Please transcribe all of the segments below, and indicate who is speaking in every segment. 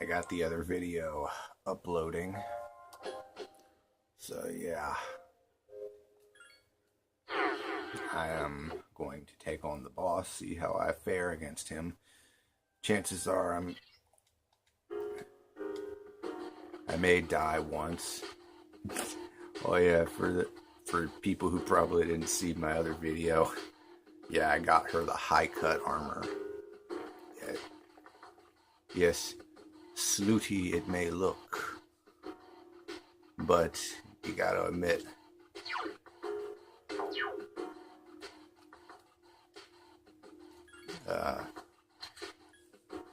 Speaker 1: I got the other video uploading. So yeah, I am going to take on the boss, see how I fare against him. Chances are I may die once. Oh yeah, for people who probably didn't see my other video, yeah, I got her the high cut armor. Yeah. Yes, snooty it may look, but you gotta admit,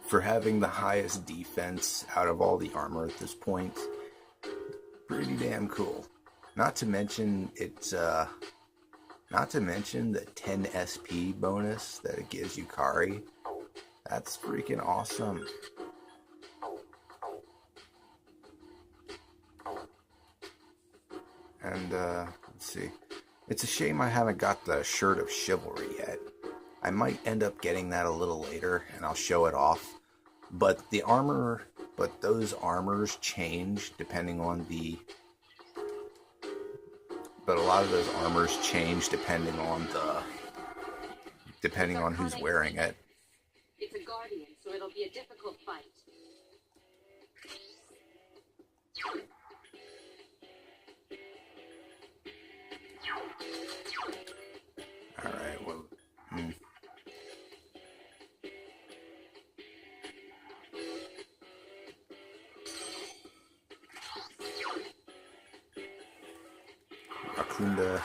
Speaker 1: for having the highest defense out of all the armor at this point, pretty damn cool. Not to mention not to mention the 10 SP bonus that it gives Yukari. That's freaking awesome. And let's see. It's a shame I haven't got the Shirt of Chivalry yet. I might end up getting that a little later, and I'll show it off. But those armors change depending on the. But a lot of those armors change depending on who's wearing it.
Speaker 2: It's a guardian, so it'll be a difficult fight.
Speaker 1: All right. Well. Akunda.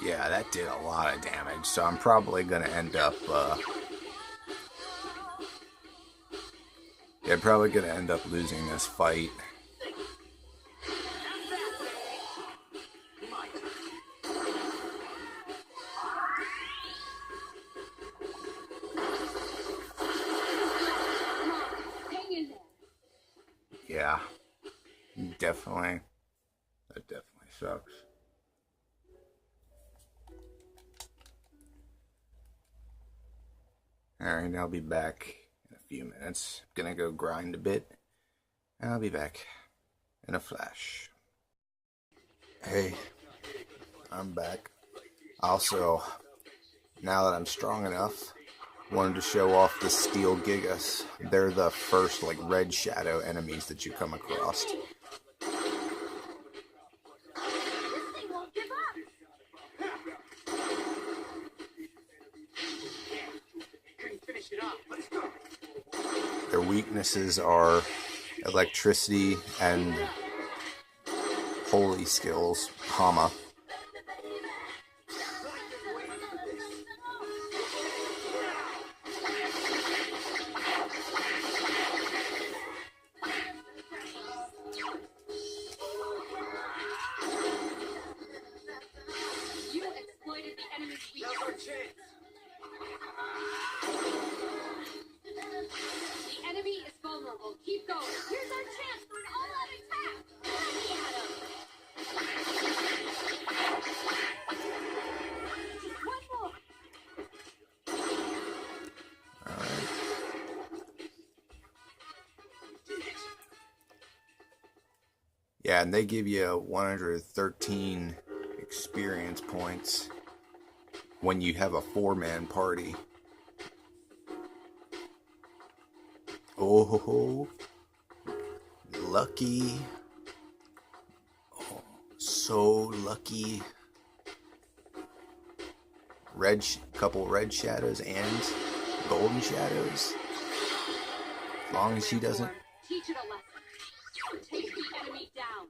Speaker 1: Yeah, that did a lot of damage, so I'm probably gonna end up, losing this fight. Yeah, definitely. That definitely sucks. Alright, I'll be back in a few minutes. Gonna go grind a bit. And I'll be back in a flash. Hey, I'm back. Also, now that I'm strong enough, wanted to show off the Steel Gigas. They're the first, red shadow enemies that you come across. Their weaknesses are electricity and holy skills, Hama.
Speaker 2: You exploited the enemy's weakness. The enemy is vulnerable. Keep going. Here's our chance for an all-out attack. Let me at him. Just one more.
Speaker 1: Alright. Yeah, and they give you 113 experience points when you have a 4-man party. Oh, lucky. Oh, so lucky. Couple red shadows and golden shadows. As long as she doesn't.
Speaker 2: Teach it a lesson. Take the enemy down.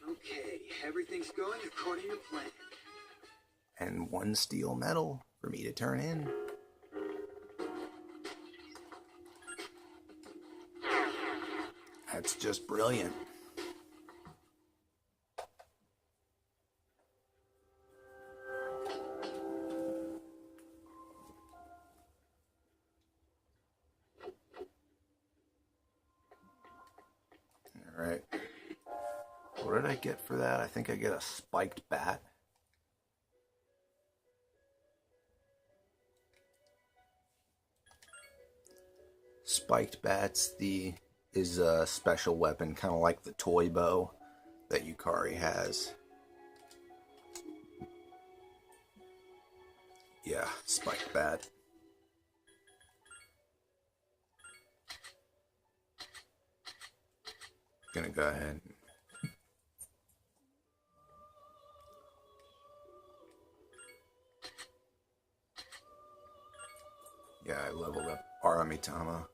Speaker 3: Okay, everything's going according to plan.
Speaker 1: And 1 steel medal for me to turn in. That's just brilliant. Alright. What did I get for that? I think I get a spiked bat. Spiked bats is a special weapon, kind of like the toy bow that Yukari has. Yeah, spiked bat. Gonna go ahead. Yeah, I leveled up Aramitama.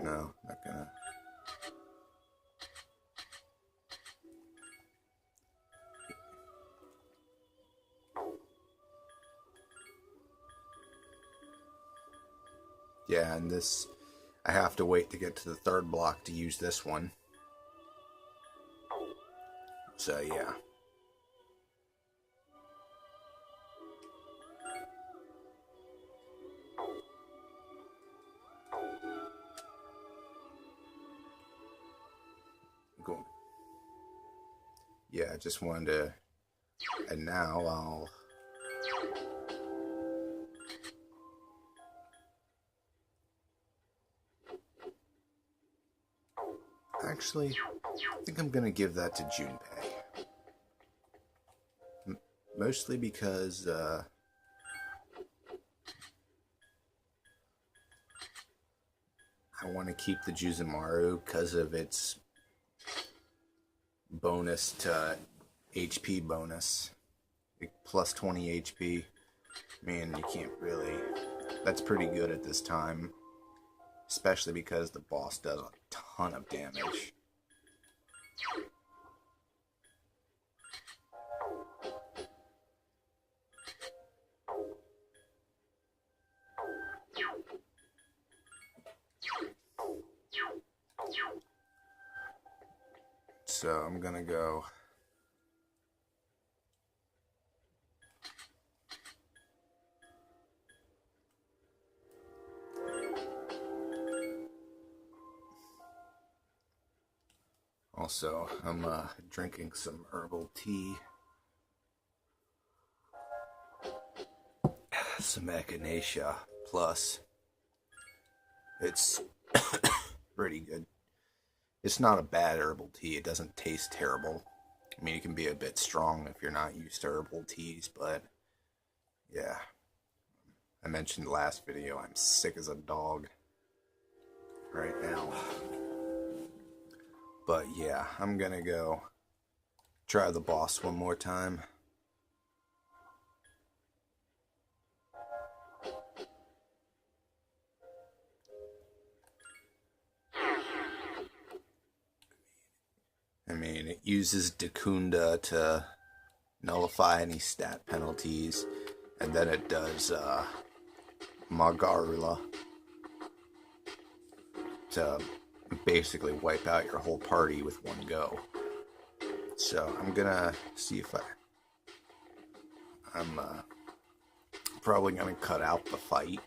Speaker 1: No, not gonna. Yeah, and this, I have to wait to get to the third block to use this one. So, yeah. Cool. Yeah, I just wanted to, and now I'll actually, I think I'm gonna give that to Junpei. Mostly because I want to keep the Juzumaru because of its bonus to HP bonus. Like plus 20 HP. Man, you can't really. That's pretty good at this time. Especially because the boss does a ton of damage. So I'm gonna go. Also, I'm drinking some herbal tea. Some Echinacea Plus. It's pretty good. It's not a bad herbal tea. It doesn't taste terrible. I mean, it can be a bit strong if you're not used to herbal teas, but yeah. I mentioned last video, I'm sick as a dog right now. But yeah, I'm gonna go try the boss one more time. I mean, it uses Dakunda to nullify any stat penalties, and then it does Magarula to basically wipe out your whole party with one go. So I'm gonna see if I'm probably gonna cut out the fight,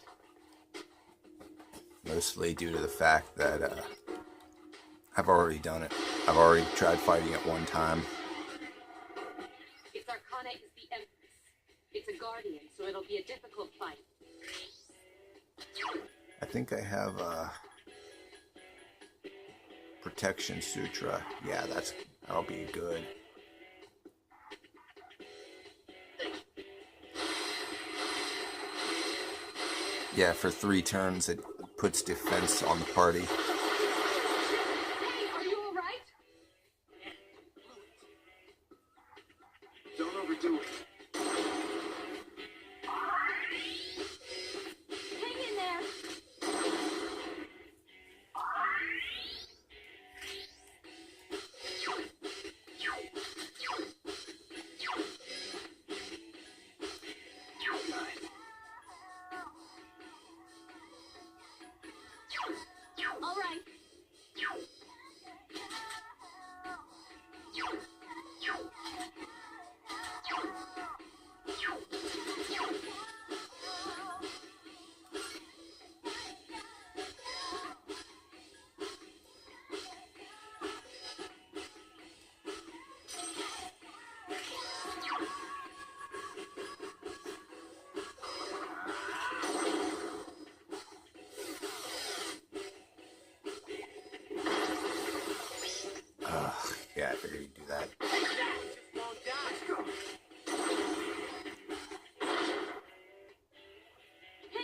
Speaker 1: mostly due to the fact that I've already done it. I've already tried fighting it one time.
Speaker 2: Its Arcana is the Empress. It's a guardian, so it'll be a difficult fight.
Speaker 1: I think I have a Protection Sutra. Yeah, that'll be good. Yeah, for 3 turns it puts defense on the party.
Speaker 2: Hey, are you alright?
Speaker 3: Don't overdo it.
Speaker 2: Hang in there. All right.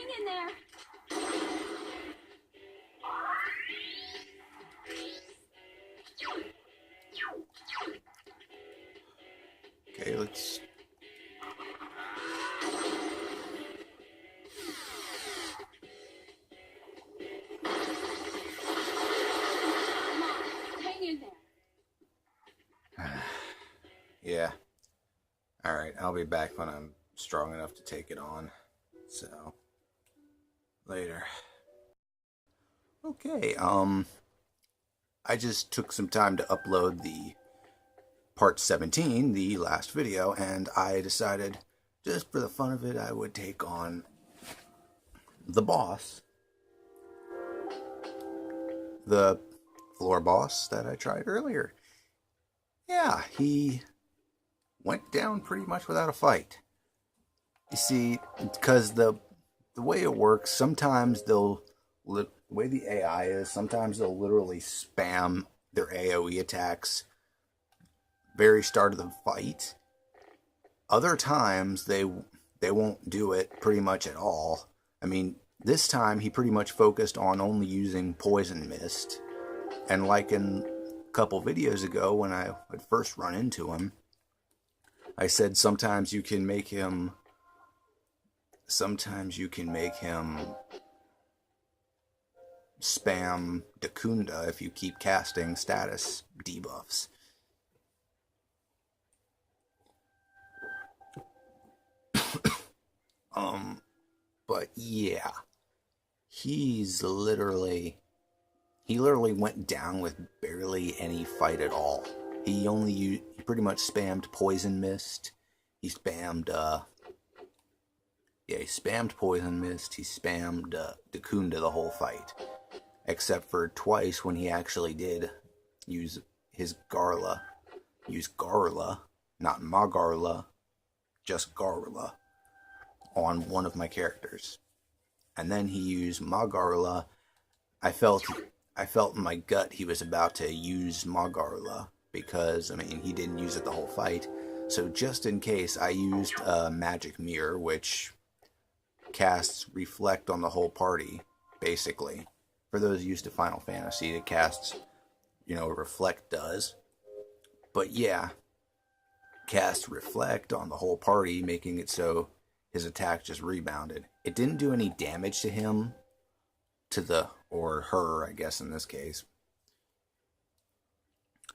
Speaker 2: Hang in there.
Speaker 1: Okay, let's...
Speaker 2: Come on, hang in there.
Speaker 1: Yeah. Alright, I'll be back when I'm strong enough to take it on. So, later. Okay, I just took some time to upload the part 17, the last video, and I decided, just for the fun of it, I would take on the boss. The floor boss that I tried earlier. Yeah, he went down pretty much without a fight. You see, because the way it works, sometimes the way the AI is, sometimes they'll literally spam their AoE attacks very start of the fight. Other times they won't do it pretty much at all. I mean, this time he pretty much focused on only using poison mist, and like in a couple videos ago when I would first run into him, I said sometimes you can make him spam Dakunda if you keep casting status debuffs. But yeah, he literally went down with barely any fight at all. He pretty much spammed poison mist. He spammed he spammed poison mist. He spammed Dakunda the whole fight, except for twice when he actually did use his Garla. Use Garla, not Magarla, just Garla, on one of my characters. And then he used Magarla. I felt in my gut he was about to use Magarla, because, I mean, he didn't use it the whole fight. So just in case, I used Magic Mirror, which casts Reflect on the whole party, basically. For those used to Final Fantasy, it casts, Reflect does. But yeah, cast Reflect on the whole party, making it so his attack just rebounded. It didn't do any damage to him, or her, I guess in this case.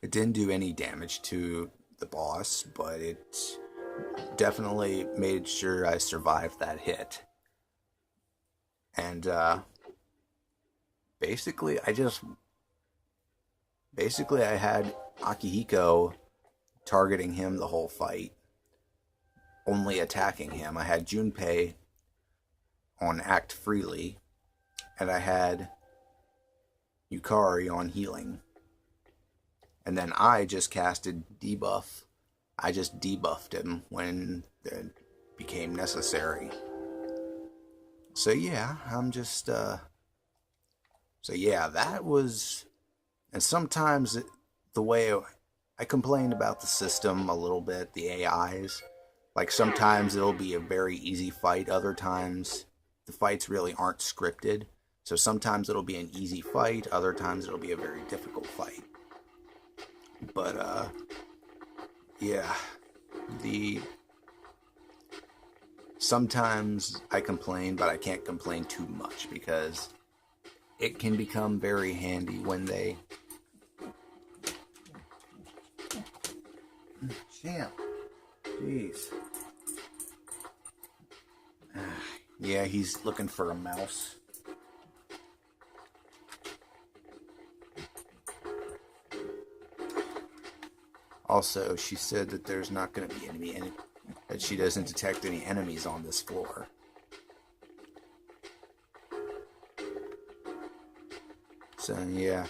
Speaker 1: It didn't do any damage to the boss, but it definitely made sure I survived that hit. And basically I had Akihiko targeting him the whole fight, only attacking him. I had Junpei on Act Freely, and I had Yukari on Healing. And then I just casted Debuff. I just debuffed him when it became necessary. So yeah, that was... And sometimes the way I complained about the system a little bit, the AIs. Like sometimes it'll be a very easy fight, other times the fights really aren't scripted. So sometimes it'll be an easy fight, other times it'll be a very difficult fight. But yeah, sometimes I complain, but I can't complain too much because it can become very handy when they... Champ. Jeez. Yeah, he's looking for a mouse. Also, she said that there's not going to be any that she doesn't detect any enemies on this floor. So, yeah.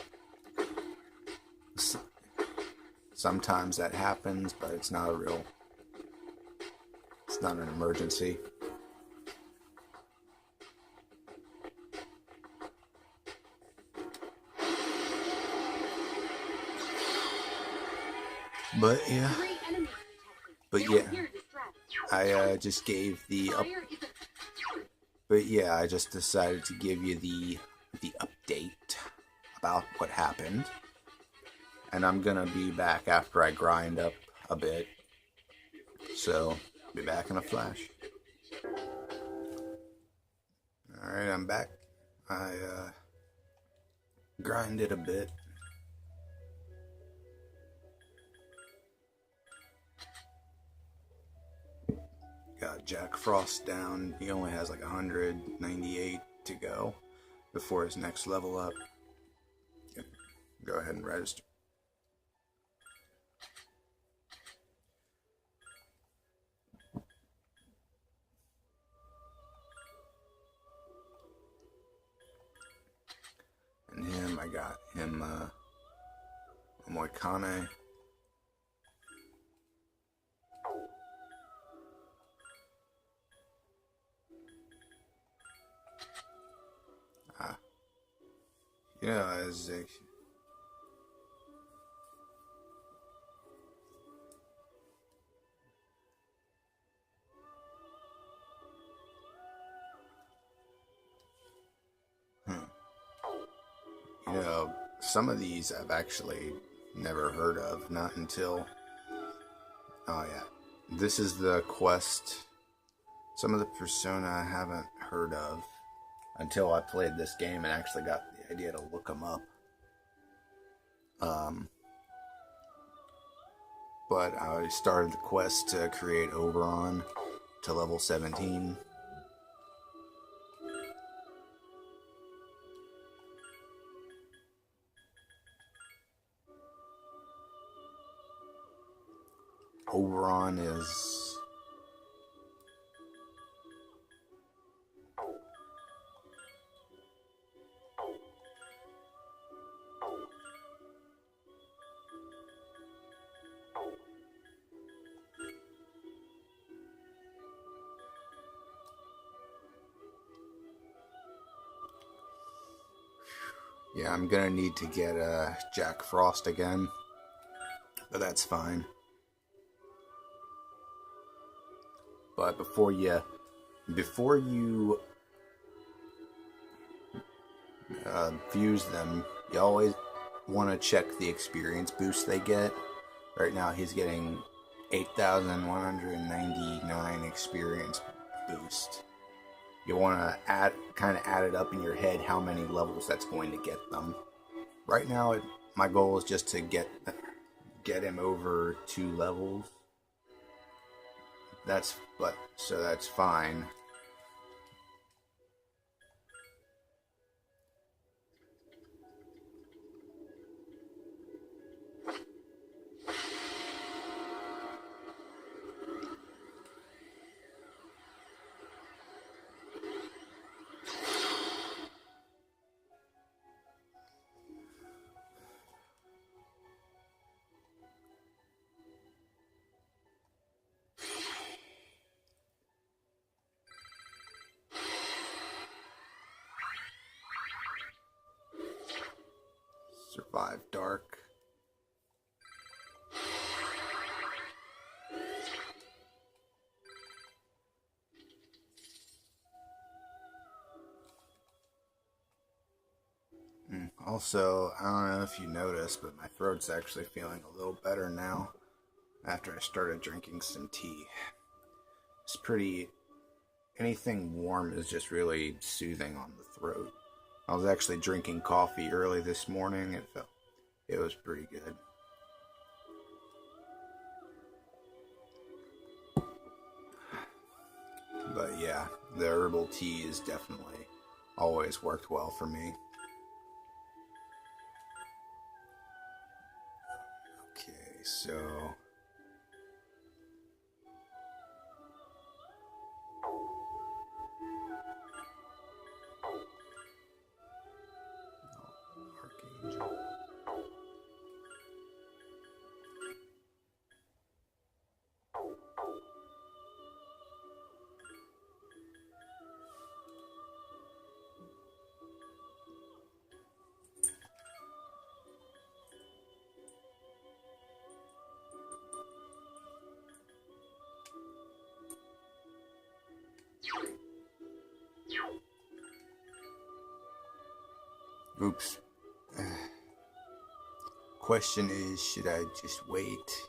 Speaker 1: Sometimes that happens, but it's not it's not an emergency. But yeah, I just gave the But yeah, I just decided to give you the update about what happened. And I'm gonna be back after I grind up a bit. So, be back in a flash. Alright, I'm back. I grinded a bit. Got Jack Frost down. He only has like 198 to go before his next level up. Go ahead and register. And him, I got him Moikane. Yeah, as you know, some of these I've actually never heard of, not until, oh yeah, this is the quest. Some of the Persona I haven't heard of until I played this game and actually got the idea to look them up. But I started the quest to create Oberon to level 17. Oberon is yeah, I'm gonna need to get Jack Frost again, but that's fine. But before you fuse them, you always want to check the experience boost they get. Right now he's getting 8,199 experience boost. You want to kind of add it up in your head how many levels that's going to get them. Right now, my goal is just to get him over 2 levels. So that's fine. Survive dark. Also, I don't know if you noticed, but my throat's actually feeling a little better now after I started drinking some tea. It's pretty... anything warm is just really soothing on the throat. I was actually drinking coffee early this morning. It was pretty good. But yeah, the herbal tea is definitely always worked well for me. Okay, so... Archangel. Oops. Question is, should I just wait?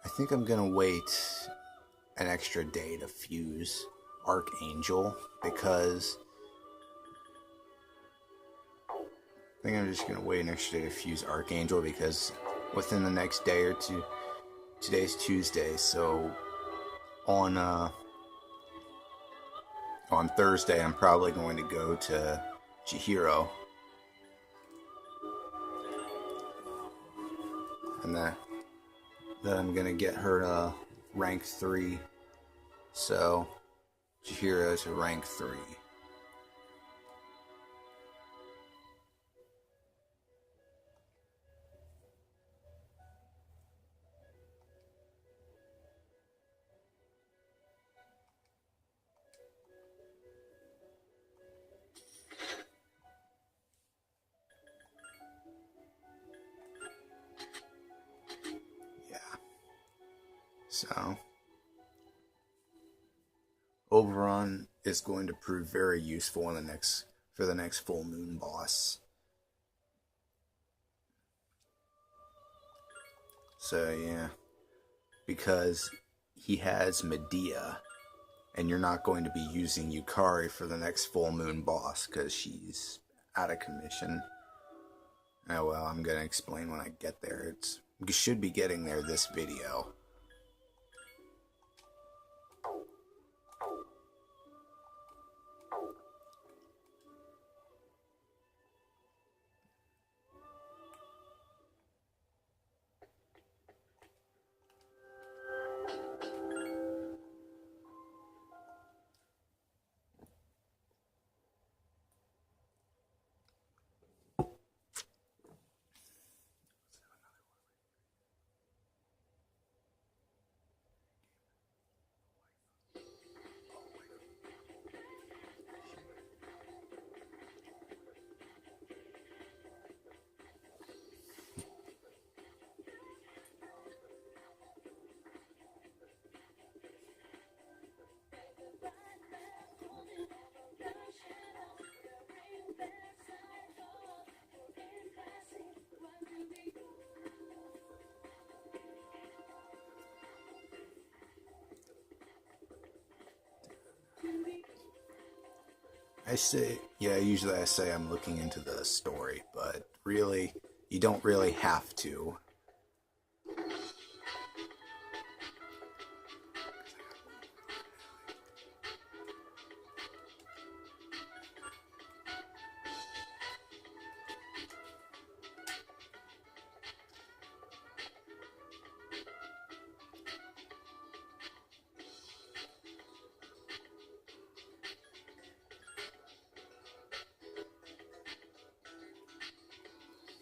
Speaker 1: I think I'm gonna wait an extra day to fuse Archangel, because I think I'm just gonna wait an extra day to fuse Archangel, because within the next day or two, today's Tuesday, so on Thursday I'm probably going to go to Chihiro, and then I'm gonna get her to rank 3. So Chihiro to rank 3. So, Oberon is going to prove very useful in for the next full moon boss. So yeah, because he has Medea, and you're not going to be using Yukari for the next full moon boss because she's out of commission. Oh well, I'm gonna explain when I get there. You should be getting there this video. Usually I say I'm looking into the story, but really, you don't really have to.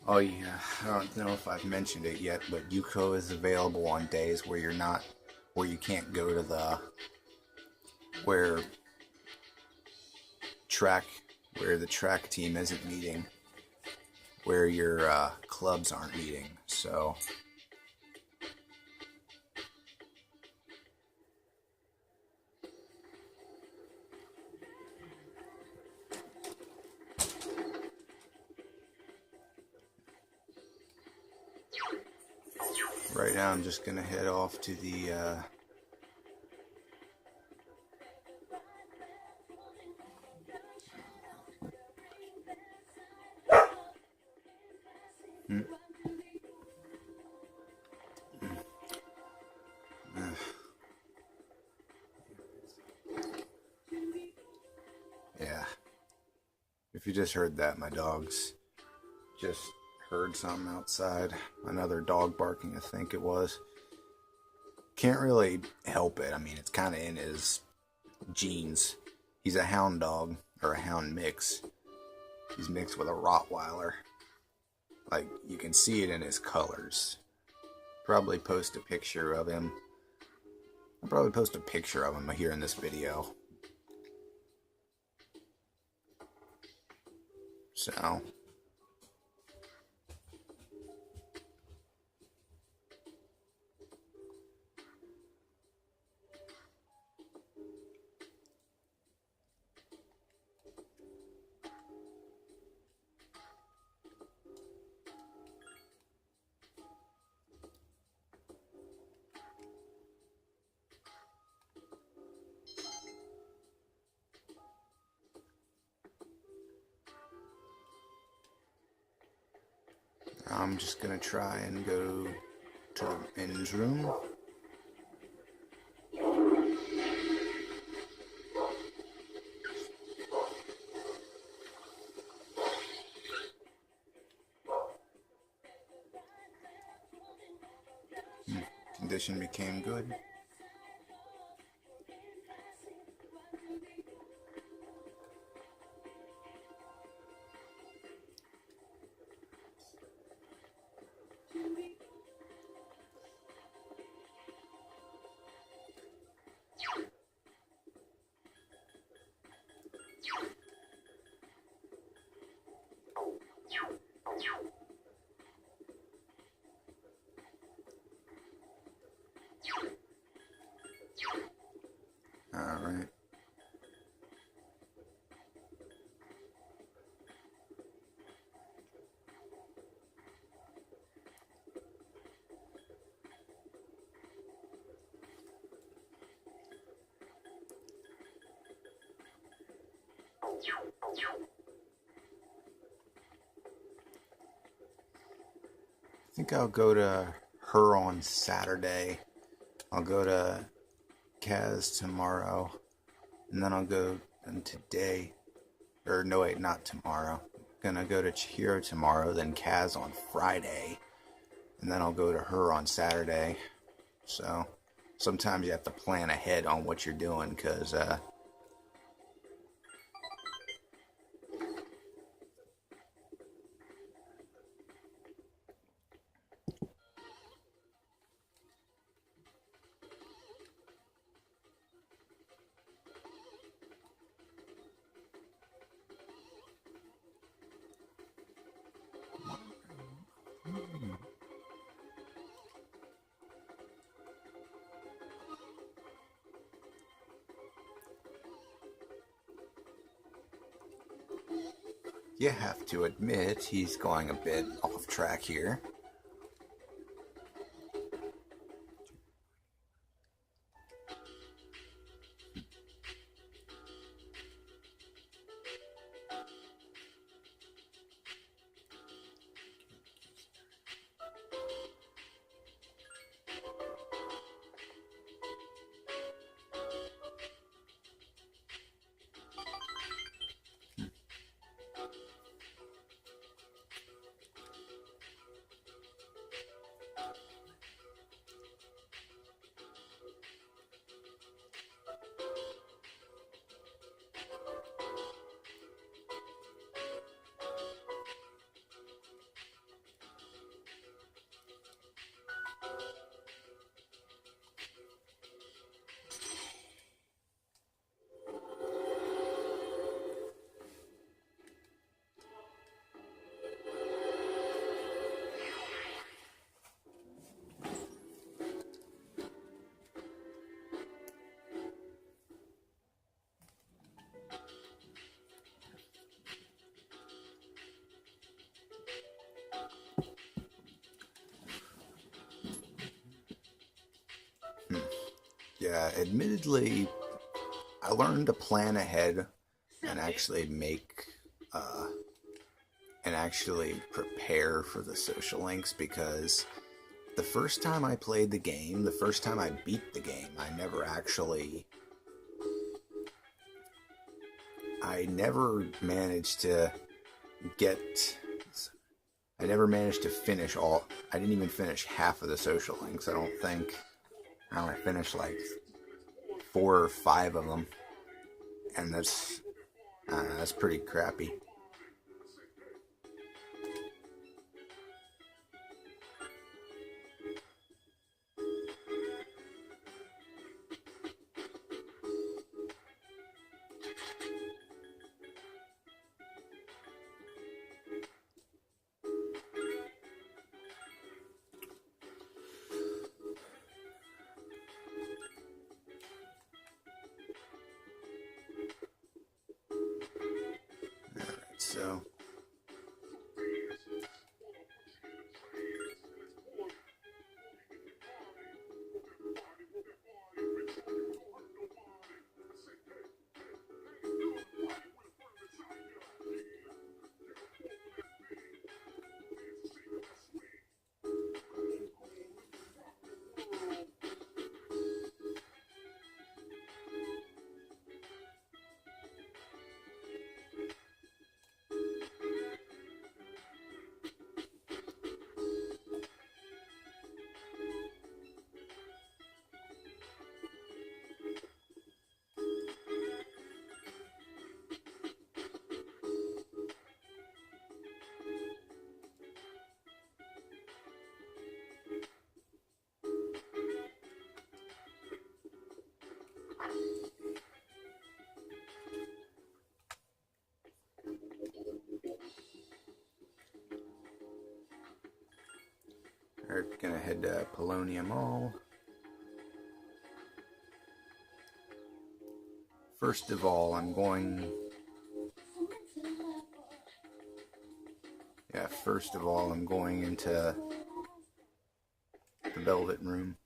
Speaker 1: Oh yeah, I don't know if I've mentioned it yet, but Yuko is available on days where you can't go to where the track team isn't meeting, where your clubs aren't meeting. So right now I'm just gonna head off to the yeah. If you just heard that, my dogs just heard something outside. Another dog barking, I think it was. Can't really help it. I mean, it's kind of in his genes. He's a hound dog, or a hound mix. He's mixed with a Rottweiler. Like, you can see it in his colors. Probably post a picture of him. I'll probably post a picture of him here in this video. So I'm just gonna try and go to the men's room. Condition became good. All right. I think I'll go to her on Saturday. I'll go to Kaz tomorrow, and then I'll go today. Or no, wait, not tomorrow. Gonna go to Chihiro tomorrow, then Kaz on Friday, and then I'll go to her on Saturday. So sometimes you have to plan ahead on what you're doing, because you have to admit he's going a bit off track here. Yeah, admittedly, I learned to plan ahead and actually prepare for the social links, because the first time I played the game, the first time I beat the game, I never managed to finish all. I didn't even finish half of the social links, I don't think. I finished like 4 or 5 of them, and that's pretty crappy. So Gonna head to Polonium Mall. First of all, I'm going... Yeah, first of all, I'm going into the Velvet Room.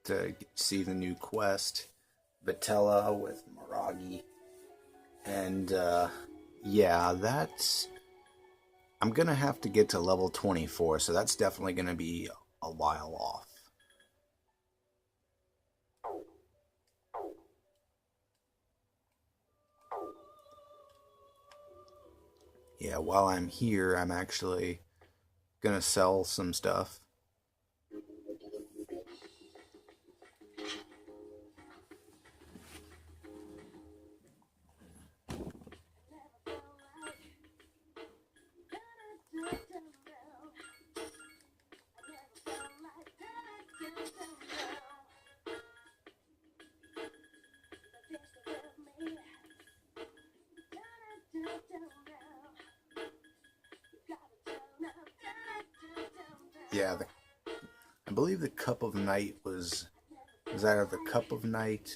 Speaker 1: To see the new quest, Vitella with Miragi. And, yeah, that's... I'm gonna have to get to level 24, so that's definitely gonna be a while off. Yeah, while I'm here, I'm actually gonna sell some stuff. Yeah, I believe the Cup of Night was either the Cup of Night.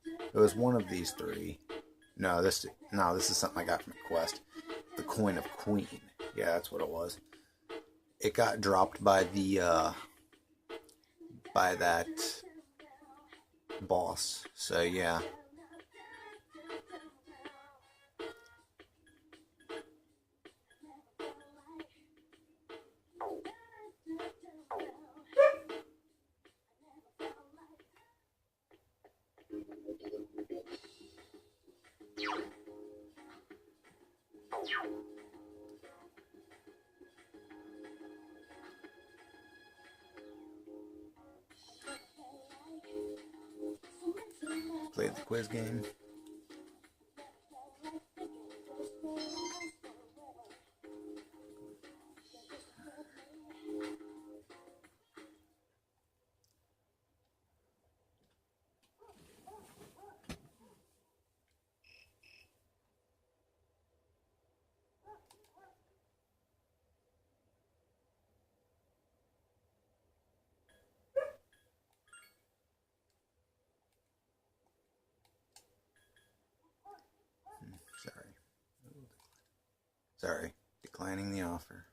Speaker 1: It was one of these three. No, this is something I got from the quest. The Coin of Queen. Yeah, that's what it was. It got dropped by the by that boss. So yeah. Played the quiz game. Sorry, declining the offer.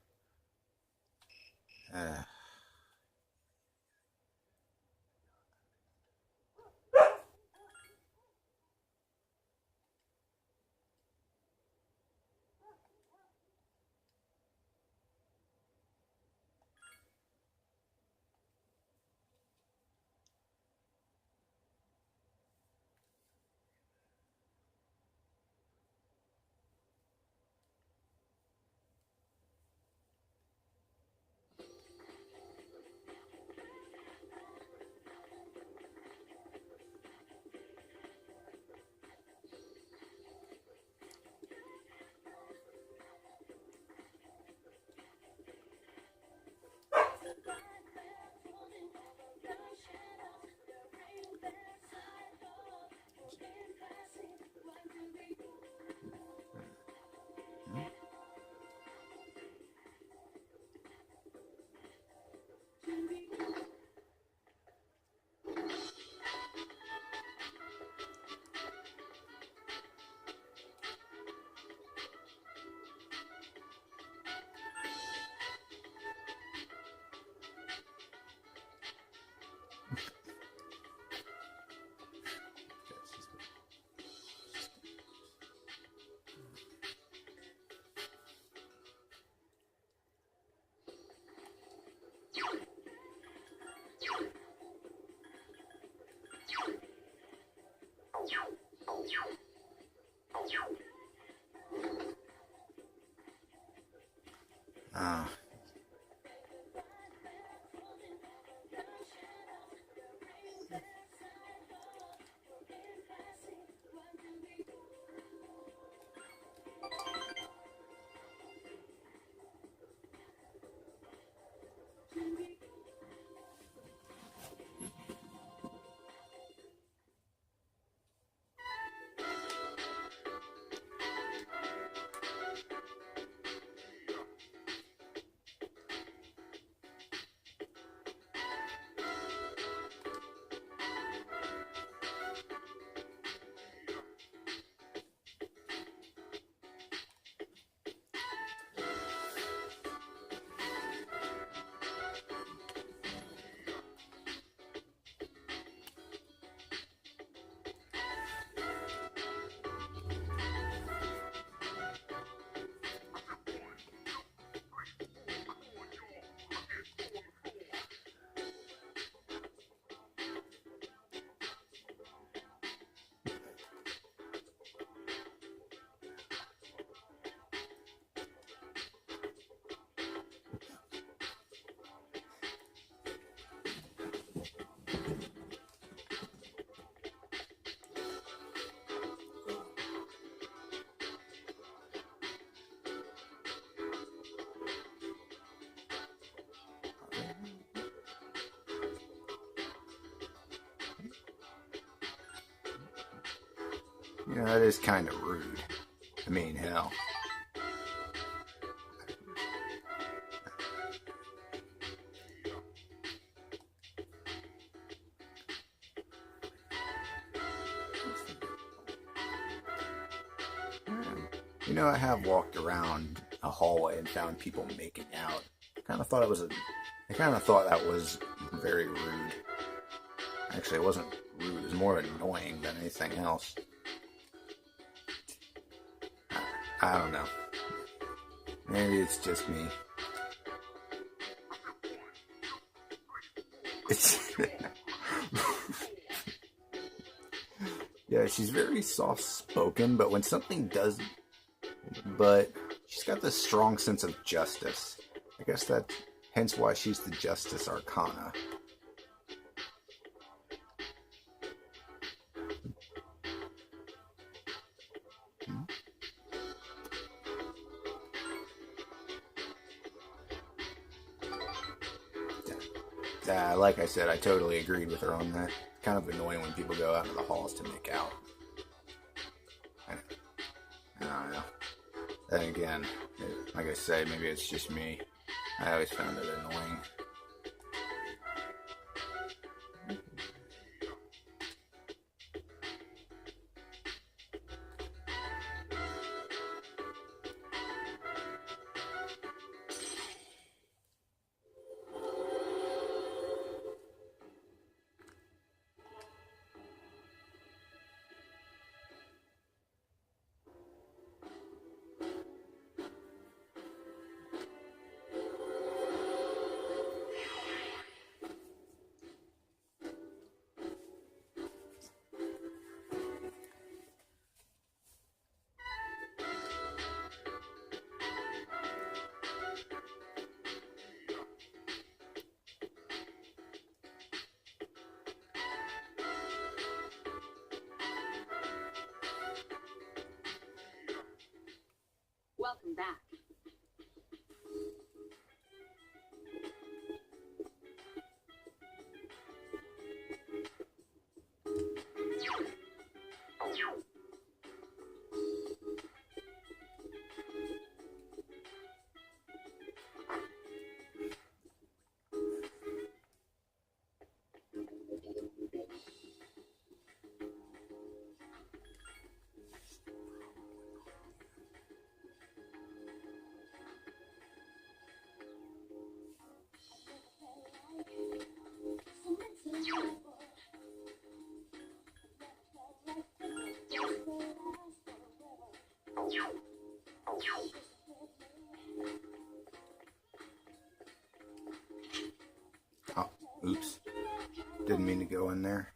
Speaker 1: You know, that is kind of rude. I mean, hell. You know, I have walked around a hallway and found people making out. I kind of thought that was very rude. Actually, it wasn't rude. It was more annoying than anything else. I don't know. Maybe it's just me. It's yeah, she's very soft-spoken, but when something does... But she's got this strong sense of justice. I guess that's hence why she's the Justice Arcana. Like I said, I totally agreed with her on that. Kind of annoying when people go out into the halls to make out. I don't know. Then again, like I say, maybe it's just me. I always found it annoying.
Speaker 2: Welcome back.
Speaker 1: Oh, oops. Didn't mean to go in there.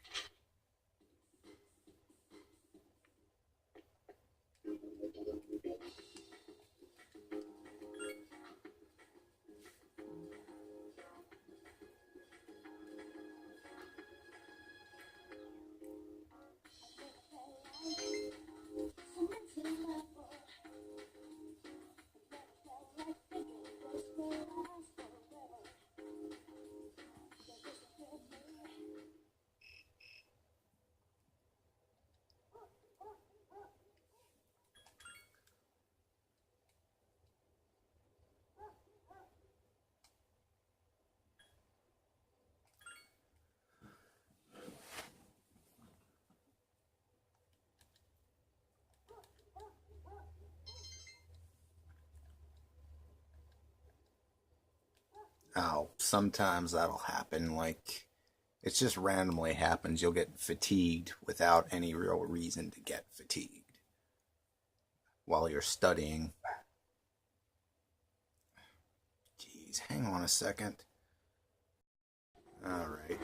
Speaker 1: Oh, sometimes that'll happen. Like, it just randomly happens. You'll get fatigued without any real reason to get fatigued while you're studying. Jeez, hang on a second. All right.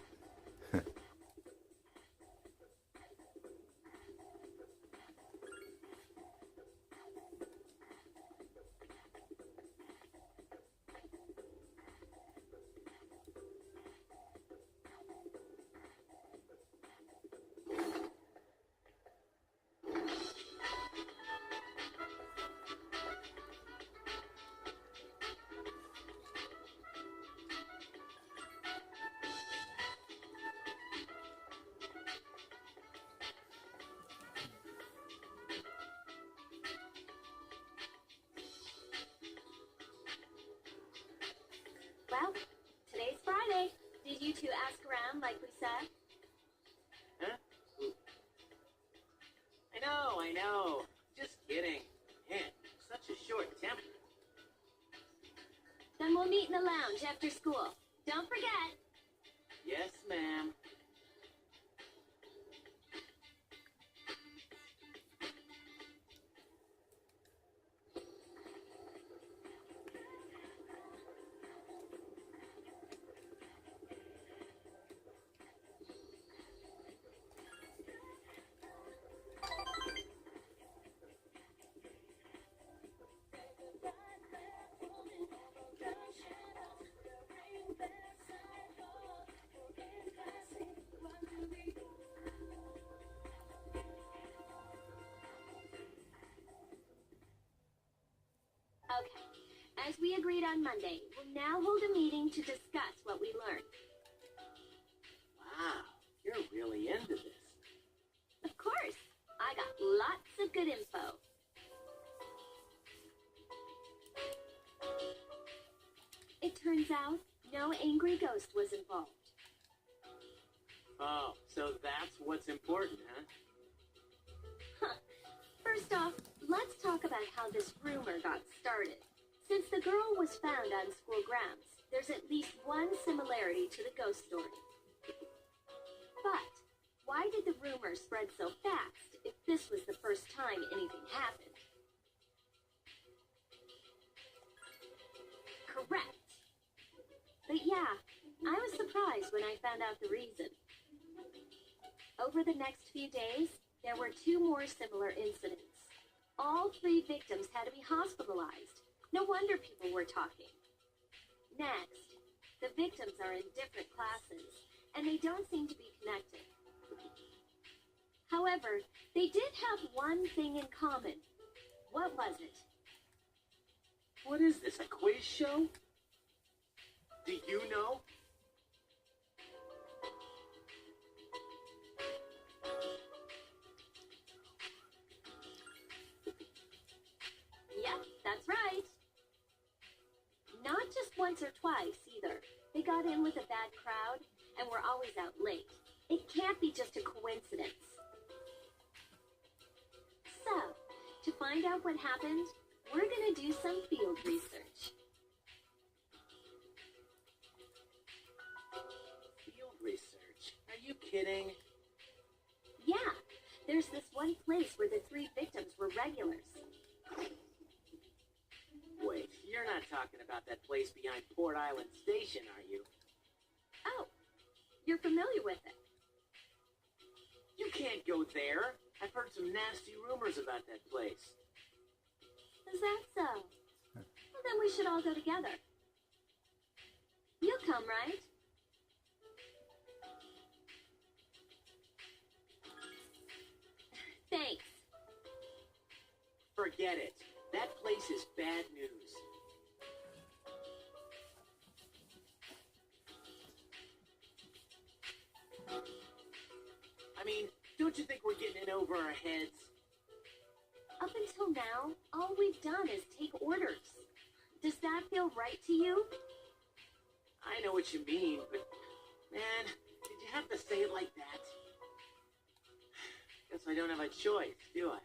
Speaker 2: two ask around like we said?
Speaker 4: Huh? I know. Just kidding. Man, such a short temper.
Speaker 2: Then we'll meet in the lounge after school. Don't forget.
Speaker 4: Yes, ma'am.
Speaker 2: Okay. As we agreed on Monday, we'll now hold a meeting to discuss what we learned.
Speaker 4: Wow, you're really into this.
Speaker 2: Of course. I got lots of good info. It turns out no angry ghost was involved.
Speaker 4: Oh, so that's what's important, huh?
Speaker 2: First off, let's talk about how this rumor got started. Since the girl was found on school grounds, there's at least one similarity to the ghost story. But why did the rumor spread so fast if this was the first time anything happened? Correct. But yeah, I was surprised when I found out the reason. Over the next few days, there were 2 more similar incidents. All 3 victims had to be hospitalized. No wonder people were talking. Next, the victims are in different classes, and they don't seem to be connected. However, they did have one thing in common. What was it?
Speaker 4: What is this, a quiz show? Do you know?
Speaker 2: Yep, that's right. Not just once or twice, either. They got in with a bad crowd and were always out late. It can't be just a coincidence. So, to find out what happened, we're gonna do some field research.
Speaker 4: Field research? Are you kidding?
Speaker 2: Yeah, there's this one place where the 3 victims were regulars.
Speaker 4: Wait, you're not talking about that place behind Port Island Station, are you?
Speaker 2: Oh, you're familiar with it.
Speaker 4: You can't go there. I've heard some nasty rumors about that place.
Speaker 2: Is that so? Well, then we should all go together. You'll come, right? Thanks.
Speaker 4: Forget it. That place is bad news. I mean, don't you think we're getting in over our heads?
Speaker 2: Up until now, all we've done is take orders. Does that feel right to you?
Speaker 4: I know what you mean, but man, did you have to say it like that? Guess I don't have a choice, do I?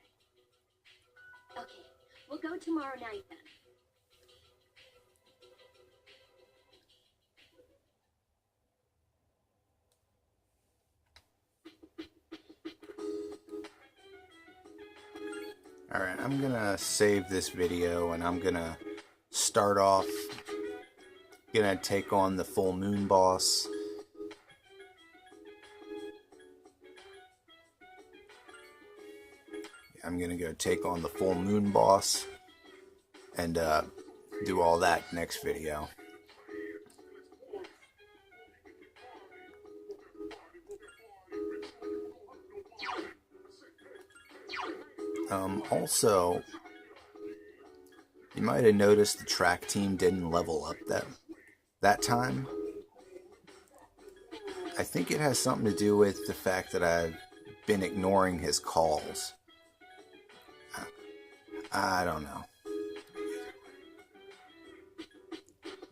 Speaker 2: Okay, we'll go tomorrow night then.
Speaker 1: Alright, I'm gonna save this video and I'm gonna start off, gonna take on the full moon boss. I'm gonna go take on the full moon boss and do all that next video. Also, you might have noticed the track team didn't level up that time. I think it has something to do with the fact that I've been ignoring his calls. I don't know.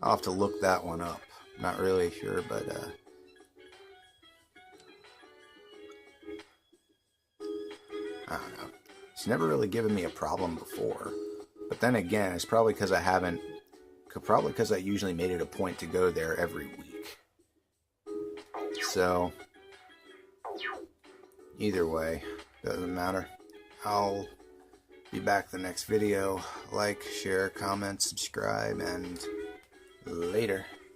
Speaker 1: I'll have to look that one up. Not really sure, but It's never really given me a problem before. But then again, it's probably because I haven't... Probably because I usually made it a point to go there every week. So, either way, doesn't matter. I'll be back the next video. Like, share, comment, subscribe, and later.